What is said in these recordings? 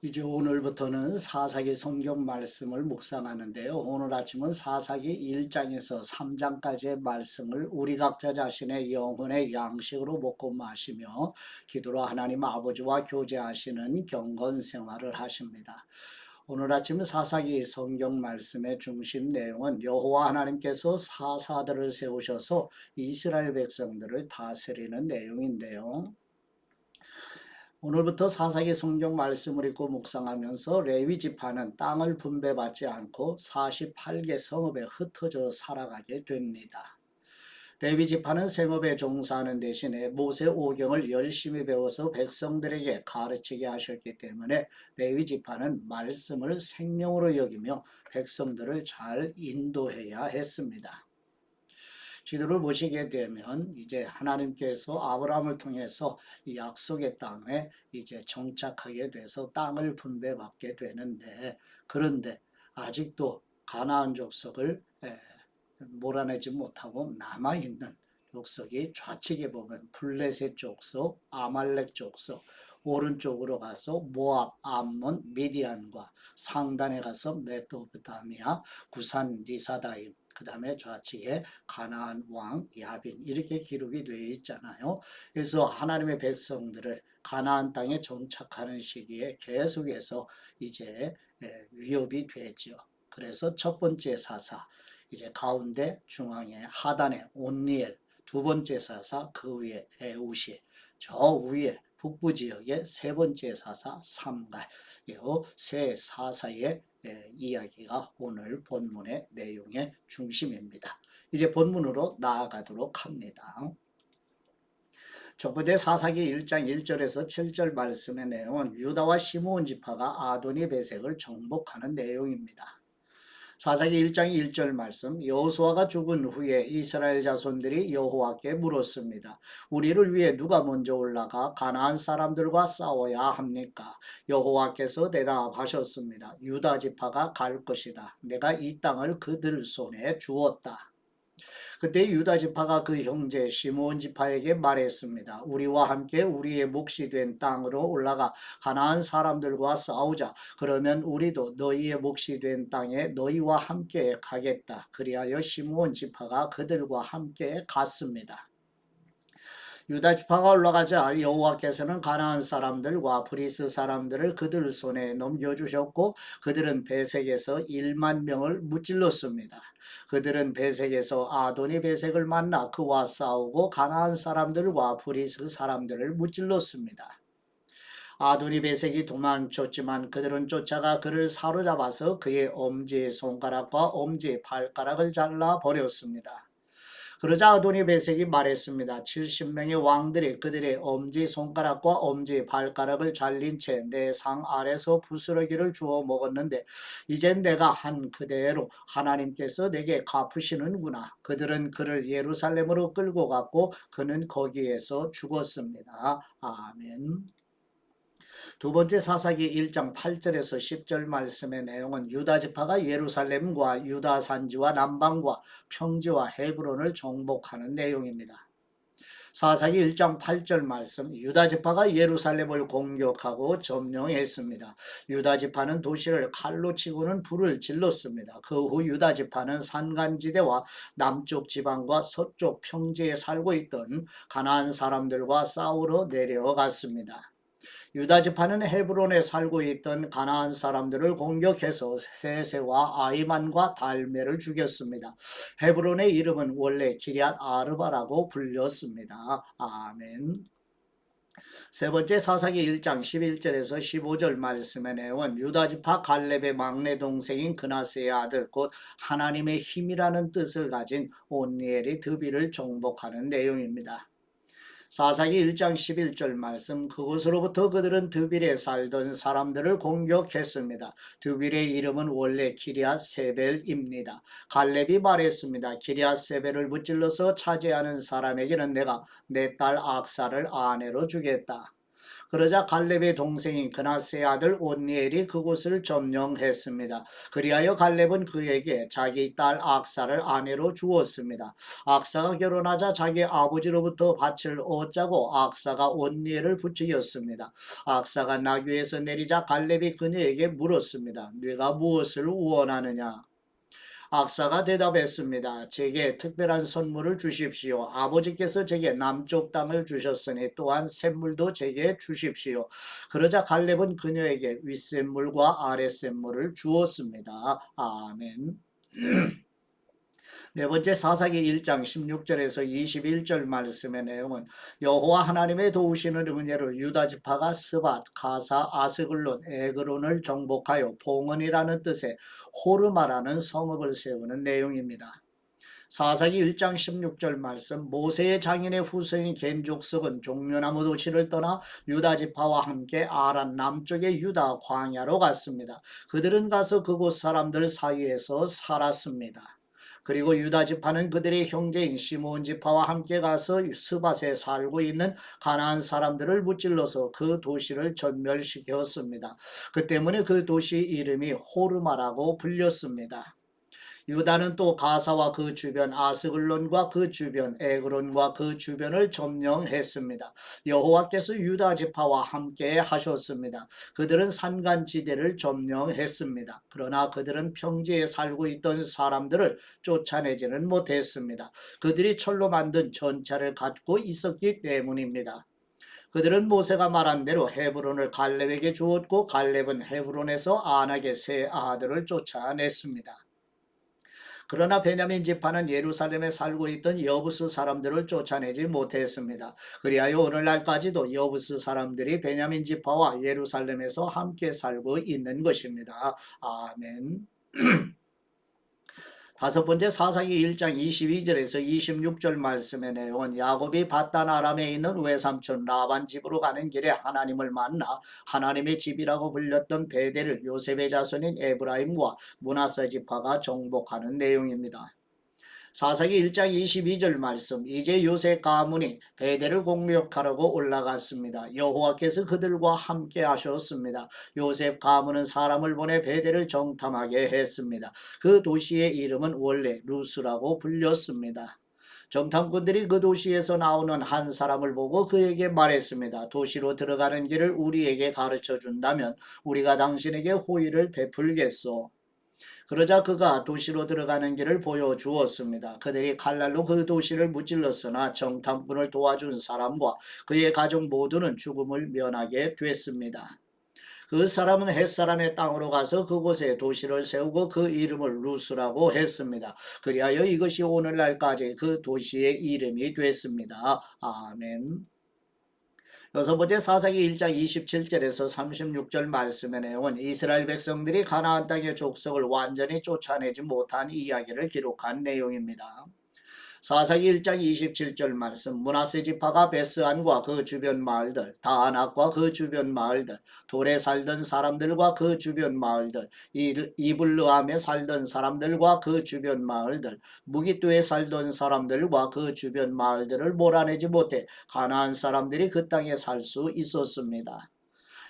이제 오늘부터는 사사기 성경 말씀을 묵상하는데요. 오늘 아침은 사사기 1장에서 3장까지의 말씀을 우리 각자 자신의 영혼의 양식으로 먹고 마시며 기도로 하나님 아버지와 교제하시는 경건 생활을 하십니다. 오늘 아침 사사기 성경 말씀의 중심 내용은 여호와 하나님께서 사사들을 세우셔서 이스라엘 백성들을 다스리는 내용인데요. 오늘부터 사사기 성경 말씀을 읽고 묵상하면서 레위 지파는 땅을 분배받지 않고 48개 성읍에 흩어져 살아가게 됩니다. 레위 지파는 생업에 종사하는 대신에 모세 오경을 열심히 배워서 백성들에게 가르치게 하셨기 때문에 레위 지파는 말씀을 생명으로 여기며 백성들을 잘 인도해야 했습니다. 지도를 보시게 되면 이제 하나님께서 아브라함을 통해서 이 약속의 땅에 이제 정착하게 돼서 땅을 분배받게 되는데, 그런데 아직도 가나안 족속을 몰아내지 못하고 남아있는 족속이 좌측에 보면 블레셋 족속, 아말렉 족속, 오른쪽으로 가서 모압, 암몬, 미디안과 상단에 가서 메소포타미아, 구산, 리사다임, 그 다음에 좌측에 가나안 왕 야빈, 이렇게 기록이 되어 있잖아요. 그래서 하나님의 백성들을 가나안 땅에 정착하는 시기에 계속해서 이제 위협이 되죠. 그래서 첫 번째 사사, 이제 가운데 중앙에 하단에 온니엘, 두 번째 사사 그 위에 에우시, 저 위에 북부 지역의 세 번째 사사 삼갈, 이세 사사의 이야기가 오늘 본문의 내용의 중심입니다. 이제 본문으로 나아가도록 합니다. 첫 번째 사사기 1장 1절에서 7절 말씀의 내용은 유다와 시므온 지파가 아도니 베색을 정복하는 내용입니다. 사사기 1장 1절 말씀, 여호수아가 죽은 후에 이스라엘 자손들이 여호와께 물었습니다. 우리를 위해 누가 먼저 올라가 가나안 사람들과 싸워야 합니까? 여호와께서 대답하셨습니다. 유다 지파가 갈 것이다. 내가 이 땅을 그들 손에 주었다. 그때 유다 지파가 그 형제 시므온 지파에게 말했습니다. 우리와 함께 우리의 몫이 된 땅으로 올라가 가나안 사람들과 싸우자. 그러면 우리도 너희의 몫이 된 땅에 너희와 함께 가겠다. 그리하여 시므온 지파가 그들과 함께 갔습니다. 유다 지파가 올라가자 여호와께서는 가나안 사람들과 브리스 사람들을 그들 손에 넘겨주셨고 그들은 베색에서 1만 명을 무찔렀습니다. 그들은 베색에서 아도니 베색을 만나 그와 싸우고 가나안 사람들과 브리스 사람들을 무찔렀습니다. 아도니 베색이 도망쳤지만 그들은 쫓아가 그를 사로잡아서 그의 엄지 손가락과 엄지 발가락을 잘라 버렸습니다. 그러자 아도니 베색이 말했습니다. 70명의 왕들이 그들의 엄지 손가락과 엄지 발가락을 잘린 채 내 상 아래서 부스러기를 주워 먹었는데 이젠 내가 한 그대로 하나님께서 내게 갚으시는구나. 그들은 그를 예루살렘으로 끌고 갔고 그는 거기에서 죽었습니다. 아멘. 두 번째 사사기 1장 8절에서 10절 말씀의 내용은 유다 지파가 예루살렘과 유다 산지와 남방과 평지와 헤브론을 정복하는 내용입니다. 사사기 1장 8절 말씀, 유다 지파가 예루살렘을 공격하고 점령했습니다. 유다 지파는 도시를 칼로 치고는 불을 질렀습니다. 그 후 유다 지파는 산간지대와 남쪽 지방과 서쪽 평지에 살고 있던 가나안 사람들과 싸우러 내려갔습니다. 유다 지파는 헤브론에 살고 있던 가나안 사람들을 공격해서 세세와 아이만과 달메를 죽였습니다. 헤브론의 이름은 원래 기럇 아르바라고 불렸습니다. 아멘. 세 번째 사사기 1장 11절에서 15절 말씀의 내용은 유다 지파 갈렙의 막내 동생인 그나스의 아들 곧 하나님의 힘이라는 뜻을 가진 온니엘이 드비를 정복하는 내용입니다. 사사기 1장 11절 말씀, 그곳으로부터 그들은 드빌에 살던 사람들을 공격했습니다. 드빌의 이름은 원래 기럇 세벨입니다. 갈렙이 말했습니다. 기럇 세벨을 무찔러서 차지하는 사람에게는 내가 내 딸 악사를 아내로 주겠다. 그러자 갈렙의 동생인 그나스의 아들 온니엘이 그곳을 점령했습니다. 그리하여 갈렙은 그에게 자기 딸 악사를 아내로 주었습니다. 악사가 결혼하자 자기 아버지로부터 밭을 얻자고 악사가 온니엘을 부추겼습니다. 악사가 나귀에서 내리자 갈렙이 그녀에게 물었습니다. 네가 무엇을 원하느냐? 악사가 대답했습니다. 제게 특별한 선물을 주십시오. 아버지께서 제게 남쪽 땅을 주셨으니 또한 샘물도 제게 주십시오. 그러자 갈렙은 그녀에게 윗샘물과 아랫샘물을 주었습니다. 아멘. 네 번째 사사기 1장 16절에서 21절 말씀의 내용은 여호와 하나님의 도우시는 은혜로 유다 지파가 스밧, 가사, 아스글론, 에그론을 정복하여 봉헌이라는 뜻의 호르마라는 성읍을 세우는 내용입니다. 사사기 1장 16절 말씀 모세의 장인의 후손인 겐족석은 종려나무 도시를 떠나 유다 지파와 함께 아란 남쪽의 유다 광야로 갔습니다. 그들은 가서 그곳 사람들 사이에서 살았습니다. 그리고 유다 지파는 그들의 형제인 시므온 지파와 함께 가서 스밧에 살고 있는 가나안 사람들을 무찔러서 그 도시를 전멸시켰습니다. 그 때문에 그 도시 이름이 호르마라고 불렸습니다. 유다는 또 가사와 그 주변 아스글론과 그 주변 에그론과 그 주변을 점령했습니다. 여호와께서 유다 지파와 함께 하셨습니다. 그들은 산간지대를 점령했습니다. 그러나 그들은 평지에 살고 있던 사람들을 쫓아내지는 못했습니다. 그들이 철로 만든 전차를 갖고 있었기 때문입니다. 그들은 모세가 말한 대로 헤브론을 갈렙에게 주었고 갈렙은 헤브론에서 안악의 세 아들을 쫓아냈습니다. 그러나 베냐민 지파는 예루살렘에 살고 있던 여부스 사람들을 쫓아내지 못했습니다. 그리하여 오늘날까지도 여부스 사람들이 베냐민 지파와 예루살렘에서 함께 살고 있는 것입니다. 아멘. 다섯 번째 사사기 1장 22절에서 26절 말씀의 내용은 야곱이 밧단 아람에 있는 외삼촌 라반 집으로 가는 길에 하나님을 만나 하나님의 집이라고 불렸던 베델을 요셉의 자손인 에브라임과 므낫세 지파가 정복하는 내용입니다. 사사기 1장 22절 말씀 이제 요셉 가문이 베델을 공격하려고 올라갔습니다. 여호와께서 그들과 함께 하셨습니다. 요셉 가문은 사람을 보내 베델을 정탐하게 했습니다. 그 도시의 이름은 원래 루스라고 불렸습니다. 정탐꾼들이 그 도시에서 나오는 한 사람을 보고 그에게 말했습니다. 도시로 들어가는 길을 우리에게 가르쳐 준다면 우리가 당신에게 호의를 베풀겠소. 그러자 그가 도시로 들어가는 길을 보여주었습니다. 그들이 칼날로 그 도시를 무찔렀으나 정탐꾼을 도와준 사람과 그의 가족 모두는 죽음을 면하게 됐습니다. 그 사람은 햇사람의 땅으로 가서 그곳에 도시를 세우고 그 이름을 루스라고 했습니다. 그리하여 이것이 오늘날까지 그 도시의 이름이 됐습니다. 아멘. 여섯 번째 사사기 1장 27절에서 36절 말씀의 내용은 이스라엘 백성들이 가나안 땅의 족속을 완전히 쫓아내지 못한 이야기를 기록한 내용입니다. 사사기 1장 27절 말씀 므낫세 지파가 베스안과 그 주변 마을들 다안악과 그 주변 마을들 돌에 살던 사람들과 그 주변 마을들 이블르암에 살던 사람들과 그 주변 마을들 무기토에 살던 사람들과 그 주변 마을들을 몰아내지 못해 가나안 사람들이 그 땅에 살 수 있었습니다.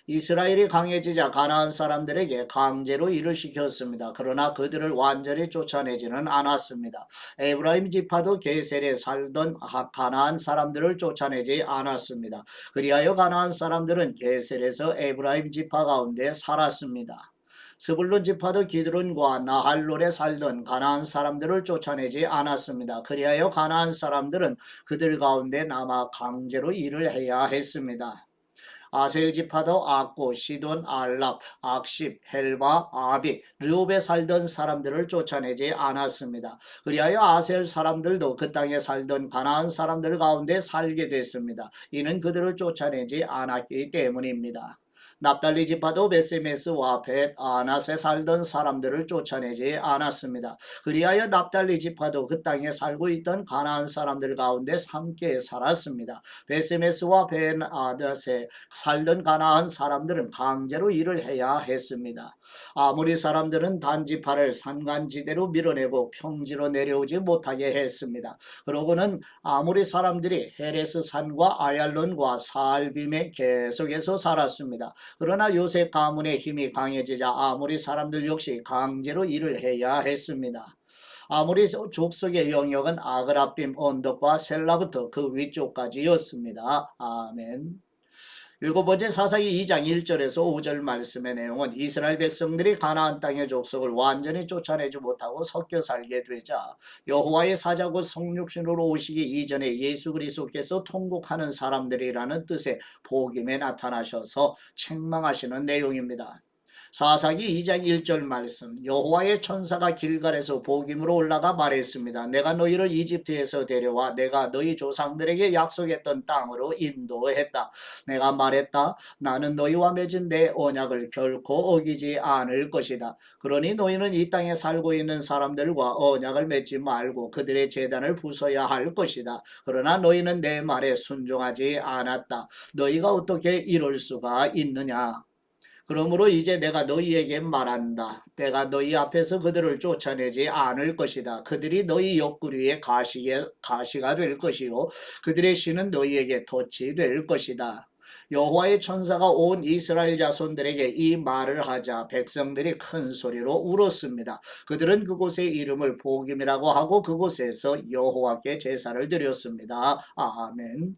이스라엘이 강해지자 가나안 사람들에게 강제로 일을 시켰습니다. 그러나 그들을 완전히 쫓아내지는 않았습니다. 에브라임 지파도 게셀에 살던 가나안 사람들을 쫓아내지 않았습니다. 그리하여 가나안 사람들은 게셀에서 에브라임 지파 가운데 살았습니다. 스불론 지파도 기드론과 나할롤에 살던 가나안 사람들을 쫓아내지 않았습니다. 그리하여 가나안 사람들은 그들 가운데 남아 강제로 일을 해야 했습니다. 아셀 지파도 악고, 시돈, 알랍, 악십, 헬바, 아비, 르옵에 살던 사람들을 쫓아내지 않았습니다. 그리하여 아셀 사람들도 그 땅에 살던 가나안 사람들 가운데 살게 됐습니다. 이는 그들을 쫓아내지 않았기 때문입니다. 납달리 지파도 베세메스와 벳 아낫에 살던 사람들을 쫓아내지 않았습니다. 그리하여 납달리 지파도 그 땅에 살고 있던 가나안 사람들 가운데 함께 살았습니다. 베세메스와 벳 아낫에 살던 가나안 사람들은 강제로 일을 해야 했습니다. 아모리 사람들은 단지파를 산간지대로 밀어내고 평지로 내려오지 못하게 했습니다. 그러고는 아모리 사람들이 헤레스 산과 아얄론과 살빔에 계속해서 살았습니다. 그러나 요셉 가문의 힘이 강해지자 아모리 사람들 역시 강제로 일을 해야 했습니다. 아모리 족속의 영역은 아그라빔 언덕과 셀라부터 그 위쪽까지였습니다. 아멘. 일곱 번째 사사기 2장 1절에서 5절 말씀의 내용은 이스라엘 백성들이 가나안 땅의 족속을 완전히 쫓아내지 못하고 섞여 살게 되자 여호와의 사자고 성육신으로 오시기 이전에 예수 그리스도께서 통곡하는 사람들이라는 뜻의 복음에 나타나셔서 책망하시는 내용입니다. 사사기 2장 1절 말씀 여호와의 천사가 길갈에서 복임으로 올라가 말했습니다. 내가 너희를 이집트에서 데려와 내가 너희 조상들에게 약속했던 땅으로 인도했다. 내가 말했다. 나는 너희와 맺은 내 언약을 결코 어기지 않을 것이다. 그러니 너희는 이 땅에 살고 있는 사람들과 언약을 맺지 말고 그들의 제단을 부숴야 할 것이다. 그러나 너희는 내 말에 순종하지 않았다. 너희가 어떻게 이럴 수가 있느냐. 그러므로 이제 내가 너희에게 말한다. 내가 너희 앞에서 그들을 쫓아내지 않을 것이다. 그들이 너희 옆구리에 가시가 될 것이요 그들의 신은 너희에게 덫이 될 것이다. 여호와의 천사가 온 이스라엘 자손들에게 이 말을 하자 백성들이 큰 소리로 울었습니다. 그들은 그곳의 이름을 복임이라고 하고 그곳에서 여호와께 제사를 드렸습니다. 아멘.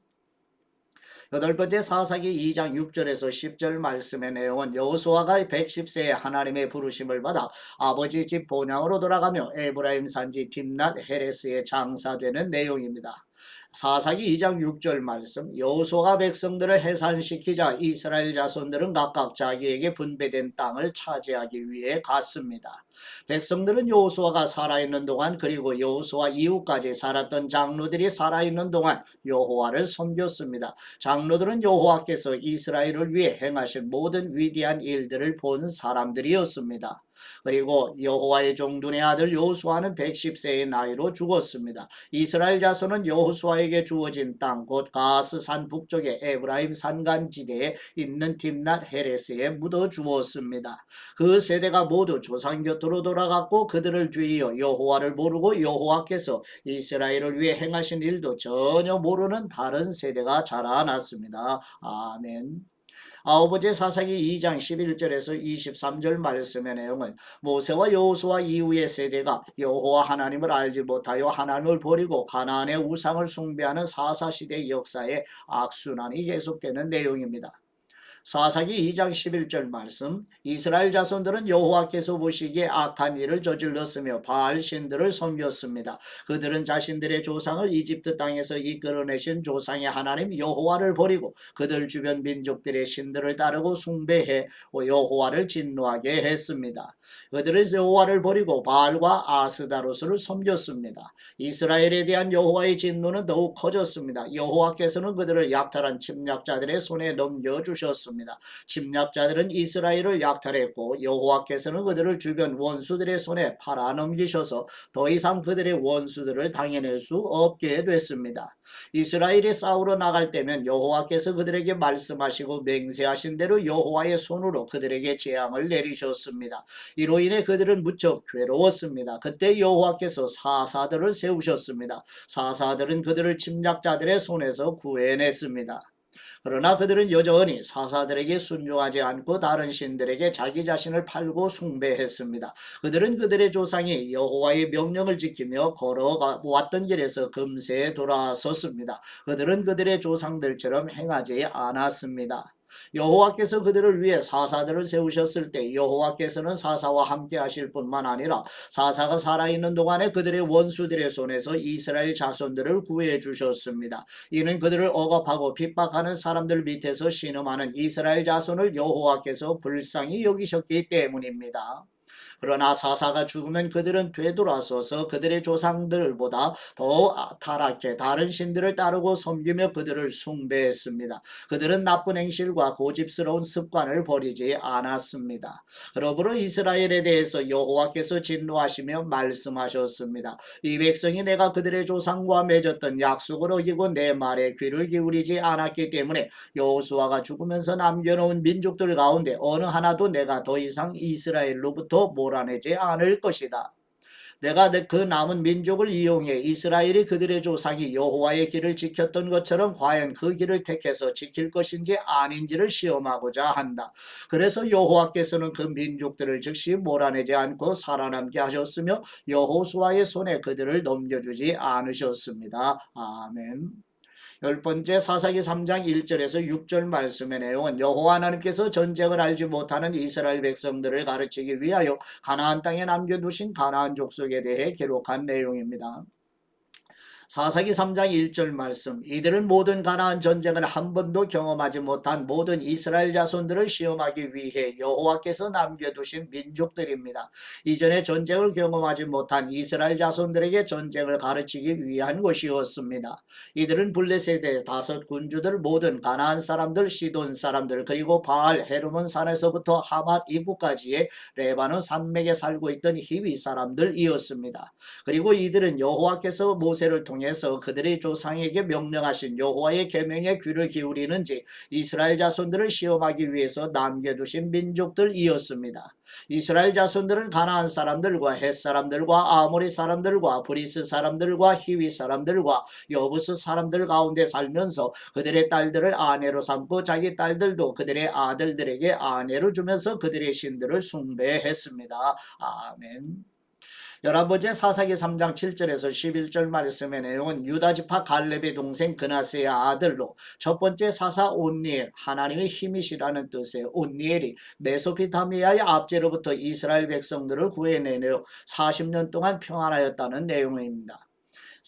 여덟 번째 사사기 2장 6절에서 10절 말씀의 내용은 여호수아가 110세에 하나님의 부르심을 받아 아버지 집 본향으로 돌아가며 에브라임 산지 딥낫 헤레스에 장사되는 내용입니다. 사사기 2장 6절 말씀 여호수아가 백성들을 해산시키자 이스라엘 자손들은 각각 자기에게 분배된 땅을 차지하기 위해 갔습니다. 백성들은 여호수아가 살아있는 동안 그리고 여호수아 이후까지 살았던 장로들이 살아있는 동안 여호와를 섬겼습니다. 장로들은 여호와께서 이스라엘을 위해 행하신 모든 위대한 일들을 본 사람들이었습니다. 그리고 여호와의 종둔의 아들 여호수아는 110세의 나이로 죽었습니다. 이스라엘 자손은 여호수아에게 주어진 땅 곧 가스 산 북쪽의 에브라임 산간지대에 있는 딥낫 헤레스에 묻어 주었습니다. 그 세대가 모두 조상 곁으로 돌아갔고 그들을 뒤이어 여호와를 모르고 여호와께서 이스라엘을 위해 행하신 일도 전혀 모르는 다른 세대가 자라났습니다. 아멘. 아홉 번째 사사기 2장 11절에서 23절 말씀의 내용은 모세와 여호수아 이후의 세대가 여호와 하나님을 알지 못하여 하나님을 버리고 가나안의 우상을 숭배하는 사사시대 역사의 악순환이 계속되는 내용입니다. 사사기 2장 11절 말씀 이스라엘 자손들은 여호와께서 보시기에 악한 일을 저질렀으며 바알 신들을 섬겼습니다. 그들은 자신들의 조상을 이집트 땅에서 이끌어내신 조상의 하나님 여호와를 버리고 그들 주변 민족들의 신들을 따르고 숭배해 여호와를 진노하게 했습니다. 그들은 여호와를 버리고 바알과 아스다로스를 섬겼습니다. 이스라엘에 대한 여호와의 진노는 더욱 커졌습니다. 여호와께서는 그들을 약탈한 침략자들의 손에 넘겨주셨습니다. 침략자들은 이스라엘을 약탈했고 여호와께서는 그들을 주변 원수들의 손에 팔아넘기셔서 더 이상 그들의 원수들을 당해낼 수 없게 됐습니다. 이스라엘이 싸우러 나갈 때면 여호와께서 그들에게 말씀하시고 맹세하신 대로 여호와의 손으로 그들에게 재앙을 내리셨습니다. 이로 인해 그들은 무척 괴로웠습니다. 그때 여호와께서 사사들을 세우셨습니다. 사사들은 그들을 침략자들의 손에서 구해냈습니다. 그러나 그들은 여전히 사사들에게 순종하지 않고 다른 신들에게 자기 자신을 팔고 숭배했습니다. 그들은 그들의 조상이 여호와의 명령을 지키며 걸어왔던 길에서 금세 돌아섰습니다. 그들은 그들의 조상들처럼 행하지 않았습니다. 여호와께서 그들을 위해 사사들을 세우셨을 때 여호와께서는 사사와 함께 하실 뿐만 아니라 사사가 살아있는 동안에 그들의 원수들의 손에서 이스라엘 자손들을 구해 주셨습니다. 이는 그들을 억압하고 핍박하는 사람들 밑에서 신음하는 이스라엘 자손을 여호와께서 불쌍히 여기셨기 때문입니다. 그러나 사사가 죽으면 그들은 되돌아서서 그들의 조상들보다 더 타락해 다른 신들을 따르고 섬기며 그들을 숭배했습니다. 그들은 나쁜 행실과 고집스러운 습관을 버리지 않았습니다. 그러므로 이스라엘에 대해서 여호와께서 진노하시며 말씀하셨습니다. 이 백성이 내가 그들의 조상과 맺었던 약속을 어기고 내 말에 귀를 기울이지 않았기 때문에 여호수아가 죽으면서 남겨놓은 민족들 가운데 어느 하나도 내가 더 이상 이스라엘로부터 몰아내지 않을 것이다. 내가 그 남은 민족을 이용해 이스라엘이 그들의 조상이 여호와의 길을 지켰던 것처럼 과연 그 길을 택해서 지킬 것인지 아닌지를 시험하고자 한다. 그래서 여호와께서는 그 민족들을 즉시 몰아내지 않고 살아남게 하셨으며 여호수아의 손에 그들을 넘겨주지 않으셨습니다. 아멘. 열 번째 사사기 3장 1절에서 6절 말씀의 내용은 여호와 하나님께서 전쟁을 알지 못하는 이스라엘 백성들을 가르치기 위하여 가나안 땅에 남겨두신 가나안 족속에 대해 기록한 내용입니다. 사사기 3장 1절 말씀 이들은 모든 가나안 전쟁을 한 번도 경험하지 못한 모든 이스라엘 자손들을 시험하기 위해 여호와께서 남겨두신 민족들입니다. 이전에 전쟁을 경험하지 못한 이스라엘 자손들에게 전쟁을 가르치기 위한 것이었습니다. 이들은 블레셋의 5 군주들 모든 가나안 사람들 시돈 사람들 그리고 바알 헤르몬 산에서부터 하맛 입구까지의 레바논 산맥에 살고 있던 히위 사람들이었습니다. 그리고 이들은 여호와께서 모세를 통해서 그들의 조상에게 명령하신 여호와의 계명에 귀를 기울이는지 이스라엘 자손들을 시험하기 위해서 남겨두신 민족들이었습니다. 이스라엘 자손들은 가나안 사람들과 헷 사람들과 아모리 사람들과 브리스 사람들과 히위 사람들과 여부스 사람들 가운데 살면서 그들의 딸들을 아내로 삼고 자기 딸들도 그들의 아들들에게 아내로 주면서 그들의 신들을 숭배했습니다. 아멘. 11번째 사사기 3장 7절에서 11절 말씀의 내용은 유다지파 갈렙의 동생 그나스의 아들로 첫 번째 사사 온니엘 하나님의 힘이시라는 뜻의 온니엘이 메소포타미아의 압제로부터 이스라엘 백성들을 구해내려 40년 동안 평안하였다는 내용입니다.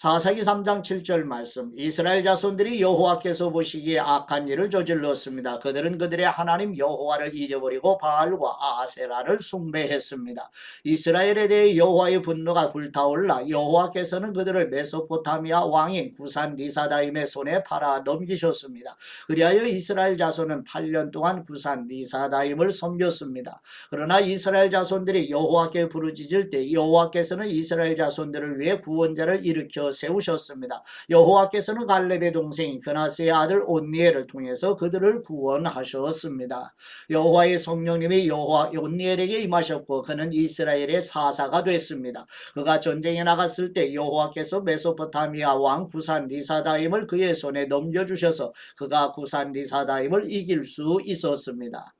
사사기 3장 7절 말씀 이스라엘 자손들이 여호와께서 보시기에 악한 일을 저질렀습니다. 그들은 그들의 하나님 여호와를 잊어버리고 바알과 아세라를 숭배했습니다. 이스라엘에 대해 여호와의 분노가 불타올라 여호와께서는 그들을 메소포타미아 왕인 구산 리사다임의 손에 팔아 넘기셨습니다. 그리하여 이스라엘 자손은 8년 동안 구산 리사다임을 섬겼습니다. 그러나 이스라엘 자손들이 여호와께 부르짖을 때 여호와께서는 이스라엘 자손들을 위해 구원자를 일으켜 세우셨습니다. 여호와께서는 갈렙의 동생 그나스의 아들 온니엘을 통해서 그들을 구원하셨습니다. 여호와의 성령님이 온니엘에게 임하셨고 그는 이스라엘의 사사가 됐습니다. 그가 전쟁에 나갔을 때 여호와께서 메소포타미아 왕 구산 리사다임을 그의 손에 넘겨주셔서 그가 구산 리사다임을 이길 수 있었습니다.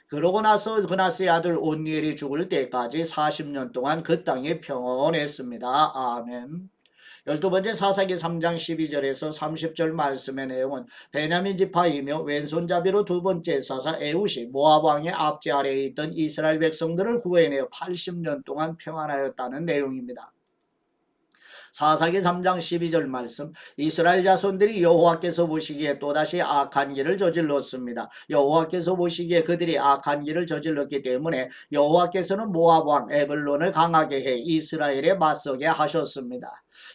그러고 나서 그나스의 아들 온니엘이 죽을 때까지 40년 동안 그 땅에 평온했습니다. 아멘. 12번째 사사기 3장 12절에서 30절 말씀의 내용은 베냐민 지파이며 왼손잡이로 두 번째 사사 에훗이 모압 왕의 압제 아래에 있던 이스라엘 백성들을 구해내어 80년 동안 평안하였다는 내용입니다. 사사기 3장 12절 말씀 이스라엘 자손들이 여호와께서 보시기에 또다시 악한 일을 저질렀습니다. 여호와께서 보시기에 그들이 악한 일을 저질렀기 때문에 여호와께서는 모압 왕 에글론을 강하게 해 이스라엘에 맞서게 하셨습니다.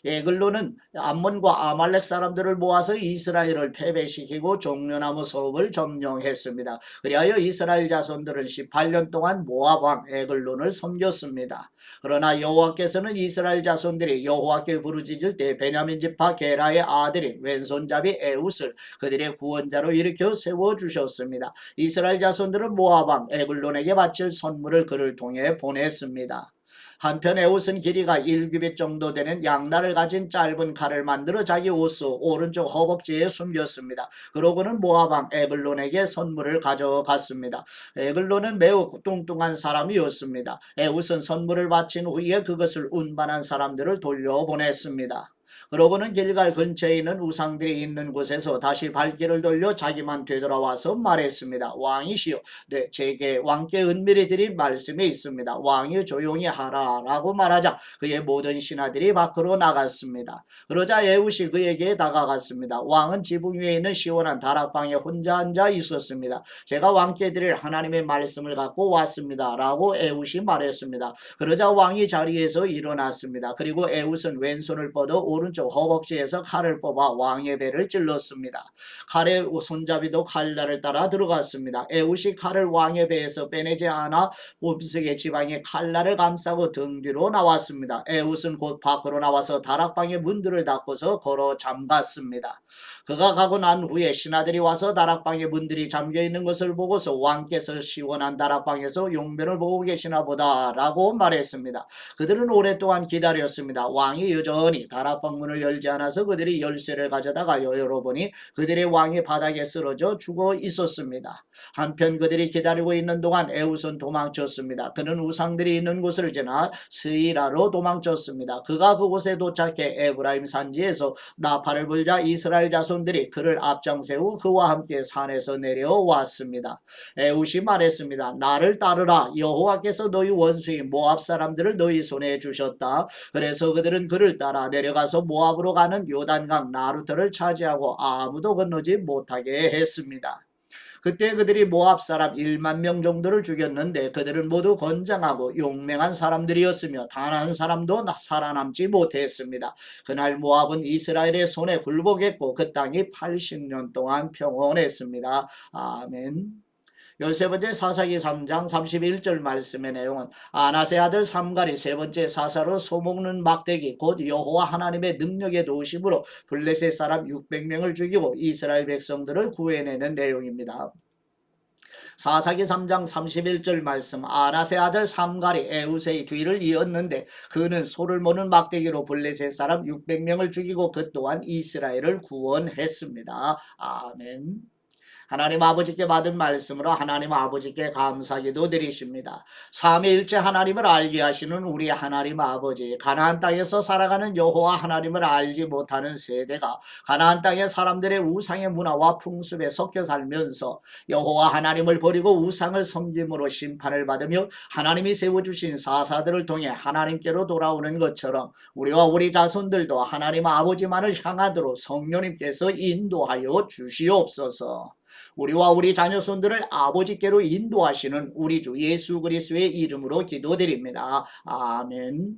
에글론은 암몬과 아말렉 사람들을 모아서 이스라엘을 패배시키고 종려나무 섭을 점령했습니다. 그리하여 이스라엘 자손들은 18년 동안 모압 왕 에글론을 섬겼습니다. 그러나 여호와께서는 이스라엘 자손들이 여호와께 부르짖을 때 베냐민 지파 게라의 아들인 왼손잡이 에훗을 그들의 구원자로 일으켜 세워주셨습니다. 이스라엘 자손들은 모압 왕 에글론에게 바칠 선물을 그를 통해 보냈습니다. 한편 에훗은 길이가 1규빗 정도 되는 양날을 가진 짧은 칼을 만들어 자기 옷수 오른쪽 허벅지에 숨겼습니다. 그러고는 모압 왕 에글론에게 선물을 가져갔습니다. 에글론은 매우 뚱뚱한 사람이었습니다. 에훗은 선물을 바친 후에 그것을 운반한 사람들을 돌려보냈습니다. 그러고는 길갈 근처에 있는 우상들이 있는 곳에서 다시 발길을 돌려 자기만 되돌아와서 말했습니다. 왕이시여, 네, 제게 왕께 은밀히 드린 말씀이 있습니다. 왕이 조용히 하라라고 말하자 그의 모든 신하들이 밖으로 나갔습니다. 그러자 에훗이 그에게 다가갔습니다. 왕은 지붕 위에 있는 시원한 다락방에 혼자 앉아 있었습니다. 제가 왕께 드릴 하나님의 말씀을 갖고 왔습니다. 라고 에훗이 말했습니다. 그러자 왕이 자리에서 일어났습니다. 그리고 에훗은 왼손을 뻗어 오른쪽 허벅지에서 칼을 뽑아 왕의 배를 찔렀습니다. 칼의 손잡이도 칼날을 따라 들어갔습니다. 에훗이 칼을 왕의 배에서 빼내지 않아 몸속의 지방이 칼날을 감싸고 등 뒤로 나왔습니다. 에훗은 곧 밖으로 나와서 다락방의 문들을 닫고서 걸어 잠갔습니다. 그가 가고 난 후에 신하들이 와서 다락방의 문들이 잠겨 있는 것을 보고서 왕께서 시원한 다락방에서 용변을 보고 계시나 보다 라고 말했습니다. 그들은 오랫동안 기다렸습니다. 왕이 여전히 다락방 문을 열지 않아서 그들이 열쇠를 가져다가 열어보니 그들의 왕이 바닥에 쓰러져 죽어 있었습니다. 한편 그들이 기다리고 있는 동안 에훗은 도망쳤습니다. 그는 우상들이 있는 곳을 지나 스이라로 도망쳤습니다. 그가 그곳에 도착해 에브라임 산지에서 나팔을 불자 이스라엘 자손들이 그를 앞장세우 그와 함께 산에서 내려왔습니다. 에훗이 말했습니다. 나를 따르라. 여호와께서 너희 원수인 모압 사람들을 너희 손에 주셨다. 그래서 그들은 그를 따라 내려가서 모압으로 가는 요단강 나루터를 차지하고 아무도 건너지 못하게 했습니다. 그때 그들이 모압 사람 1만 명 정도를 죽였는데 그들은 모두 건장하고 용맹한 사람들이었으며 단 한 사람도 살아남지 못했습니다. 그날 모압은 이스라엘의 손에 굴복했고 그 땅이 80년 동안 평온했습니다. 아멘. 13번째 사사기 3장 31절 말씀의 내용은 아나세 아들 삼갈이 세 번째 사사로 소먹는 막대기 곧 여호와 하나님의 능력의 도우심으로 블레셋 사람 600명을 죽이고 이스라엘 백성들을 구해내는 내용입니다. 사사기 3장 31절 말씀 아나세 아들 삼갈이 에훗의 뒤를 이었는데 그는 소를 모는 막대기로 블레셋 사람 600명을 죽이고 그 또한 이스라엘을 구원했습니다. 아멘. 하나님 아버지께 받은 말씀으로 하나님 아버지께 감사기도 드리십니다. 삼위일체 하나님을 알게 하시는 우리 하나님 아버지, 가나안 땅에서 살아가는 여호와 하나님을 알지 못하는 세대가 가나안 땅의 사람들의 우상의 문화와 풍습에 섞여 살면서 여호와 하나님을 버리고 우상을 섬김으로 심판을 받으며 하나님이 세워주신 사사들을 통해 하나님께로 돌아오는 것처럼 우리와 우리 자손들도 하나님 아버지만을 향하도록 성령님께서 인도하여 주시옵소서. 우리와 우리 자녀손들을 아버지께로 인도하시는 우리 주 예수 그리스도의 이름으로 기도드립니다. 아멘.